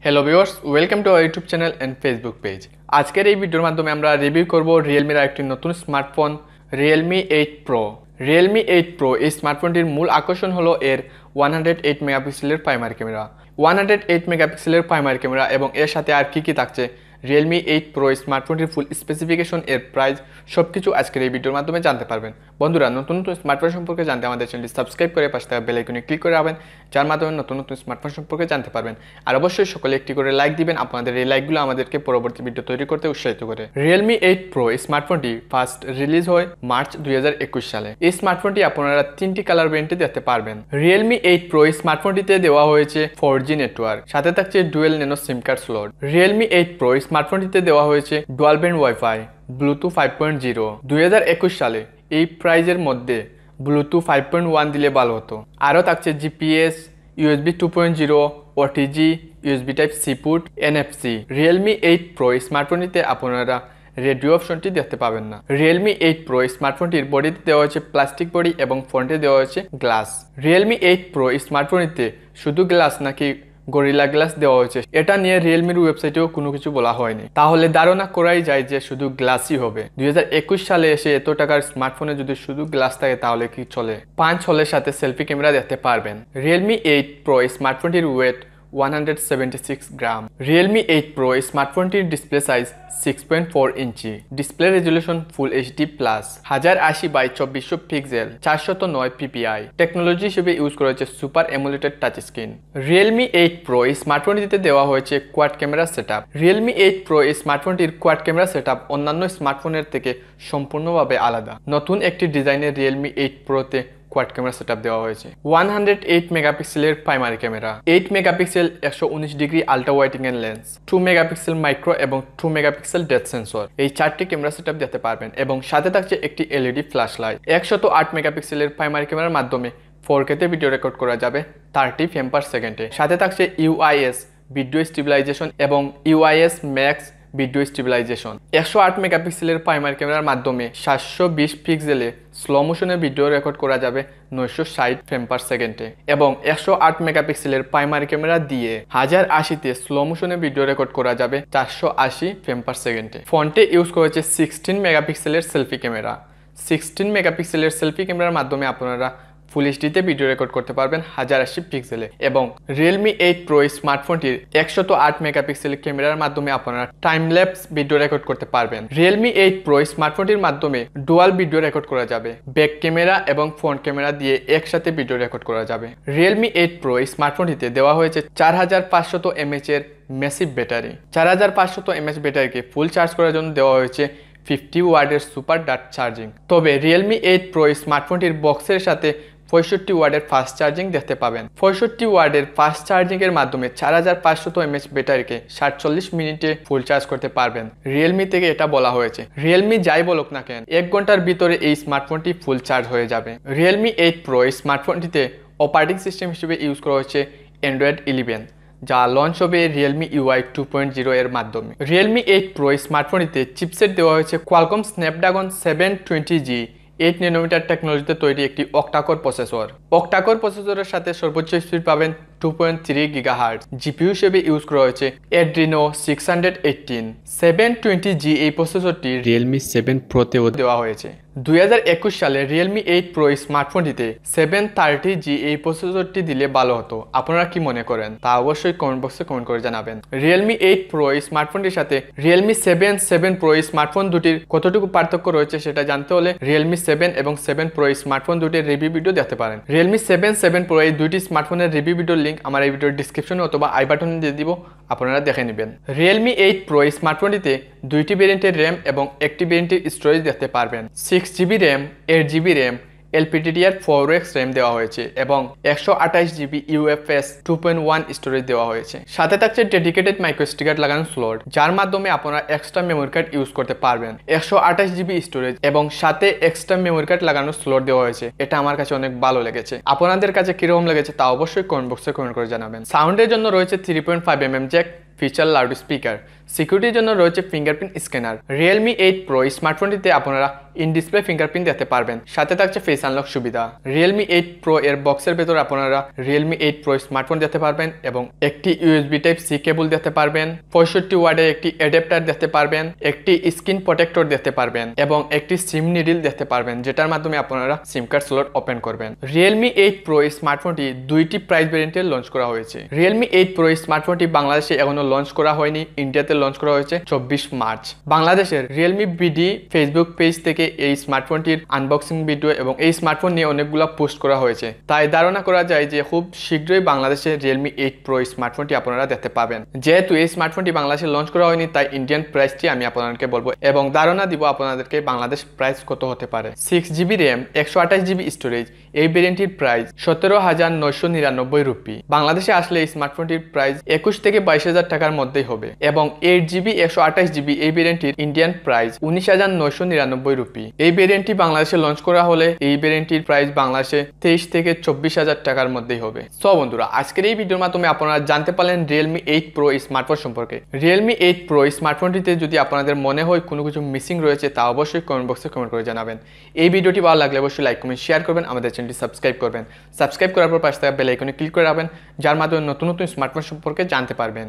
Hello viewers, welcome to our YouTube channel and Facebook page. আজকের এই ভিডিওর মাধ্যমে আমরা রিভিউ করব Realme-র একটি নতুন smartphone Realme 8 Pro। Realme 8 Pro এই স্মার্টফোনটির মূল আকর্ষণ হলো এর 108 মেগাপিক্সেলের প্রাইমারি ক্যামেরা। 108 মেগাপিক্সেলের প্রাইমারি ক্যামেরা এবং এর সাথে আর কি থাকছে, Realme 8 Pro স্মার্টফোনটির ফুল স্পেসিফিকেশন, এর প্রাইস, সবকিছু আজকের এই ভিডিওর মাধ্যমে জানতে পারবেন। বন্ধুরা, নতুন নতুন স্মার্টফোন সম্পর্কে জানতে আমাদের চ্যানেলটি সাবস্ক্রাইব করে পাশে থাকা বেল আইকনে ক্লিক করে রাখবেন, যার মাধ্যমে নতুন নতুন স্মার্টফোন সম্পর্কে জানতে পারবেন। আর অবশ্যই সকলে একটি করে লাইক দিবেন, আপনাদের এই লাইকগুলো আমাদেরকে পরবর্তী ভিডিও তৈরি করতে উৎসাহিত করে। Realme 8 Pro স্মার্টফোনটি ফার্স্ট রিলিজ হয় মার্চ 2021 সালে। এই স্মার্টফোনটি আপনারা তিনটি কালার ভেরিয়েন্টে দেখতে পারবেন। Realme 8 Pro স্মার্টফোনটিতে দেওয়া হয়েছে 4G নেটওয়ার্ক, সাথে থাকছে ডুয়েল ন্যানো সিম কার্ড স্লট। Realme 8 Pro স্মার্টফোনটিতে দেওয়া হয়েছে ডুয়াল ব্যান্ড ওয়াইফাই, ব্লুটুথ 5.0। 2021 সালে এই প্রাইজের মধ্যে ব্লুটুথ 5.1 দিলে ভালো হতো। আরও থাকছে GPS, USB 2.0, OTG, USB type C port, NFC। Realme 8 Pro স্মার্টফোনটিতে আপনারা রেডিও অপশনটি দেখতে পাবেন না। Realme 8 Pro স্মার্টফোনটির বডিতে দেওয়া হয়েছে প্লাস্টিক বডি এবং ফ্রন্টে দেওয়া হয়েছে গ্লাস। Realme 8 Pro স্মার্টফোনটিতে শুধু গ্লাস নাকি গরিলা গ্লাস দেওয়া হয়েছে, এটা নিয়ে রিয়েলমির ওয়েবসাইটেও কোনো কিছু বলা হয়নি, তাহলে ধারণা করাই যায় যে শুধু গ্লাসই হবে। 2021 সালে এসে এত টাকার স্মার্টফোনে যদি শুধু গ্লাস থাকে তাহলে কি চলে? 5 হলের সাথে সেলফি ক্যামেরা দেখতে পারবেন। Realme 8 Pro স্মার্টফোনটির ওয়েট 176 গ্রাম। Realme 8 Pro স্মার্টফোনটির display size 6.4 inch, display resolution full HD+, 1080x2400 pixel, 409 ppi। Technology হিসেবে ইউজ করা হয়েছে super AMOLED touch screen. Realme 8 Pro স্মার্টফোনটিতে দেওয়া হয়েছে quad camera setup. Realme 8 Pro স্মার্টফোনটির কোয়াড ক্যামেরা সেটআপ অন্যান্য স্মার্টফোনের থেকে সম্পূর্ণভাবে আলাদা। নতুন একটি ডিজাইনের Realme 8 Pro তে কোয়াড ক্যামেরা সেটআপ দেওয়া হয়েছে। 108 মেগাপিক্সেলের primary camera, 8 megapixel 119 degree ultra wide angle lens, 2 megapixel micro এবং 2 মেগাপিক্সেল ডেপথ সেন্সর, এই চারটি ক্যামেরা সেটআপ দেখতে পারবেন এবং সাথে থাকছে একটি LED ফ্ল্যাশ লাইট। 108 মেগাপিক্সেলের প্রাইমারি ক্যামেরার মাধ্যমে 4K তে ভিডিও রেকর্ড করা যাবে 30 ফ্রেম পার সেকেন্ডে। সাথে থাকছে UIS ভিডিও স্টেবিলাইজেশন এবং UIS ম্যাক্স ভিডিও স্টেবিলাইজেশন। 108 মেগাপিক্সেলের প্রাইমারি ক্যামেরার মাধ্যমে 720 পিক্সেলে স্লো মোশনে ভিডিও রেকর্ড করা যাবে 960 ফ্রেম পার সেকেন্ডে এবং 108 মেগাপিক্সেলের প্রাইমারি ক্যামেরা দিয়ে 1080তে স্লো মোশনে ভিডিও রেকর্ড করা যাবে 480 ফ্রেম পার সেকেন্ডে। ফ্রন্টে ইউজ করেছে 16 মেগাপিক্সেলের সেলফি ক্যামেরা। 16 মেগাপিক্সেলের সেলফি ক্যামেরার মাধ্যমে আপনারা ফুল এইচডিতে ভিডিও রেকর্ড করতে পারবেন 1080 পিক্সেলে এবং Realme 8 Pro স্মার্টফোনটির 108 মেগাপিক্সেল ক্যামেরার মাধ্যমে আপনারা টাইম ল্যাপস ভিডিও রেকর্ড করতে পারবেন। Realme 8 Pro স্মার্টফোনটির মাধ্যমে ডুয়াল ভিডিও রেকর্ড করা যাবে, ব্যাক ক্যামেরা এবং ফ্রন্ট ক্যামেরা দিয়ে একসাথে ভিডিও রেকর্ড করা যাবে। Realme 8 Pro স্মার্টফোনটিতে দেওয়া হয়েছে 4500 mAh এর ম্যাসিভ ব্যাটারি। 4500 mAh ব্যাটারিকে ফুল চার্জ করার জন্য দেওয়া হয়েছে 50 ওয়াটের সুপার ডাট চার্জিং। তবে Realme 8 Pro স্মার্টফোনটির বক্সের সাথে 65 ওয়াটের ফাস্ট চার্জিং দেখতে পাবেন। 65 ওয়াটের ফাস্ট চার্জিং এর মাধ্যমে 4500 mAh ব্যাটারিকে 47 মিনিটে ফুল চার্জ করতে পারবেন। Realme থেকে এটা বলা হয়েছে। Realme যাই বলুক না কেন, 1 ঘন্টার ভিতরে এই স্মার্টফোনটি ফুল চার্জ হয়ে যাবে। Realme 8 Pro স্মার্টফোনটিতে অপারেটিং সিস্টেম হিসেবে ইউজ করা হয়েছে Android 11, যা লঞ্চ হবে Realme UI 2.0 এর মাধ্যমে। Realme 8 Pro স্মার্টফোনটিতে চিপসেট দেওয়া হয়েছে Qualcomm Snapdragon 720G 8 ন্যানোমিটার টেকনোলজিতে তৈরি একটি অক্টাকোর প্রসেসর। অক্টাকোর প্রসেসরের সাথে সর্বোচ্চ স্পিড পাবেন 2.3 GHz। জিপিইউ হিসেবে ইউজ করা হয়েছে Adreno 618। 720G এই প্রসেসরটি Realme 7 Pro তেও দেওয়া হয়েছে। 2021 সালে Realme 8 Pro স্মার্টফোনটিতে 730G এই প্রসেসরটি দিলে ভালো হতো। আপনারা কি মনে করেন তা অবশ্যই কমেন্ট বক্সে কমেন্ট করে জানাবেন। Realme 8 Pro স্মার্টফোনটির সাথে Realme 7 Pro স্মার্টফোন দুটির কতটুকু পার্থক্য রয়েছে সেটা জানতে হলে Realme 7 এবং 7 Pro স্মার্টফোন দুটির রিভিউ ভিডিও দেখতে পারেন। Realme 7 Pro এই দুইটি স্মার্টফোনের রিভিউ ভিডিওর লিংক আমার এই ভিডিওর ডেসক্রিপশনে অথবা আই বাটনে দিয়ে দিব, আপনারা দেখে নেবেন। Realme 8 Pro স্মার্টফোনটিতে দুইটি ভেরিয়েন্টের RAM এবং একটি ভেরিয়েন্টের স্টোরেজ দেখতে পারবেন। 6GB RAM, 8GB RAM, LPDDR4X RAM দেওয়া হয়েছে এবং 128GB UFS 2.1 স্টোরেজ দেওয়া হয়েছে। সাথে থাকছে ডেডিকেটেড মাইক্রো SD কার্ড লাগানো স্লট, যার মাধ্যমে আপনারা এক্সট্রা মেমোরি কার্ড ইউজ করতে পারবেন। 128GB স্টোরেজ এবং সাথে এক্সট্রা মেমোরি কার্ড লাগানো স্লট দেওয়া হয়েছে। এটা আমার কাছে অনেক ভালো লেগেছে। আপনাদের কাছে কিরকম লেগেছে তা অবশ্যই কমেন্ট বক্সে কমেন্ট করে জানাবেন। সাউন্ডের জন্য রয়েছে 3.5mm Jack, feature loud speaker. সিকিউরিটির জন্য রয়েছে ফিঙ্গারপ্রিন্ট স্ক্যানার। Realme 8 Pro স্মার্টফোনটিতে আপনারা ইন ডিসপ্লে ফিঙ্গারপ্রিন্ট দেখতে পারবেন, সাথে থাকছে ফেস আনলক সুবিধা। Realme 8 Pro এর বক্সের ভেতর আপনারা Realme 8 Pro স্মার্টফোন দেখতে পারবেন এবং একটি USB টাইপ সি কেবল দেখতে পারবেন, 65 ওয়াটের একটি অ্যাডাপ্টার দেখতে পারবেন, একটি স্ক্রিন প্রোটেক্টর দেখতে পারবেন এবং একটি সিম নিডল দেখতে পারবেন, যেটার মাধ্যমে আপনারা সিম কার্ড স্লট ওপেন করবেন। Realme 8 Pro স্মার্টফোনটি দুইটি প্রাইস ভেরিয়েন্টে লঞ্চ করা হয়েছে। Realme 8 Pro স্মার্টফোনটি বাংলাদেশে এখনো লঞ্চ করা হয়নি, ইন্ডিয়াতে লঞ্চ করা হয়েছে 24 মার্চ। বাংলাদেশের Realme বিডি ফেসবুক পেজ থেকে এই স্মার্টফোনটির আনবক্সিং ভিডিও এবং এই স্মার্টফোন নিয়ে অনেকগুলো পোস্ট করা হয়েছে, তাই ধারণা করা যায় যে খুব শীঘ্রই বাংলাদেশে Realme 8 Pro স্মার্টফোনটি আপনারা দেখতে পাবেন। যেহেতু এই স্মার্টফোনটি বাংলাদেশে লঞ্চ করা হয়নি, তাই ইন্ডিয়ান প্রাইসটি আমি আপনাদেরকে বলবো এবং ধারণা দিব আপনাদেরকে বাংলাদেশ প্রাইস কত হতে পারে। 6GB র্যাম 128GB স্টোরেজ, এই ভেরিয়েন্টটির প্রাইস 17,999 রুপি। বাংলাদেশে আসলে এই স্মার্টফোনটির প্রাইস 21 থেকে 22,000 টাকার মধ্যেই হবে এবং 8GB 128GB এই ভেরিয়েন্টটির ইন্ডিয়ান প্রাইস 19,999 রুপি। এই ভেরিয়েন্টটি বাংলাদেশে লঞ্চ করা হলে এই ভেরিয়েন্টটির প্রাইস বাংলাদেশে 23 থেকে 24,000 টাকার মধ্যেই হবে। সো বন্ধুরা, আজকের এই ভিডিওর মাধ্যমে আপনারা জানতে পারলেন Realme 8 Pro স্মার্টফোন সম্পর্কে। Realme 8 Pro স্মার্টফোনটিতে যদি আপনাদের মনে হয় কোনো কিছু মিসিং রয়েছে, তা অবশ্যই কমেন্ট বক্সে কমেন্ট করে জানাবেন। এই ভিডিওটি ভালো লাগলে অবশ্যই লাইক কমেন্ট শেয়ার করবেন, আমাদের চ্যানেলটি সাবস্ক্রাইব করবেন। সাবস্ক্রাইব করার পর পাশে থাকা বেল আইকনে ক্লিক করে রাখবেন, যার মাধ্যমে নতুন নতুন স্মার্টফোন সম্পর্কে জানতে পারবেন।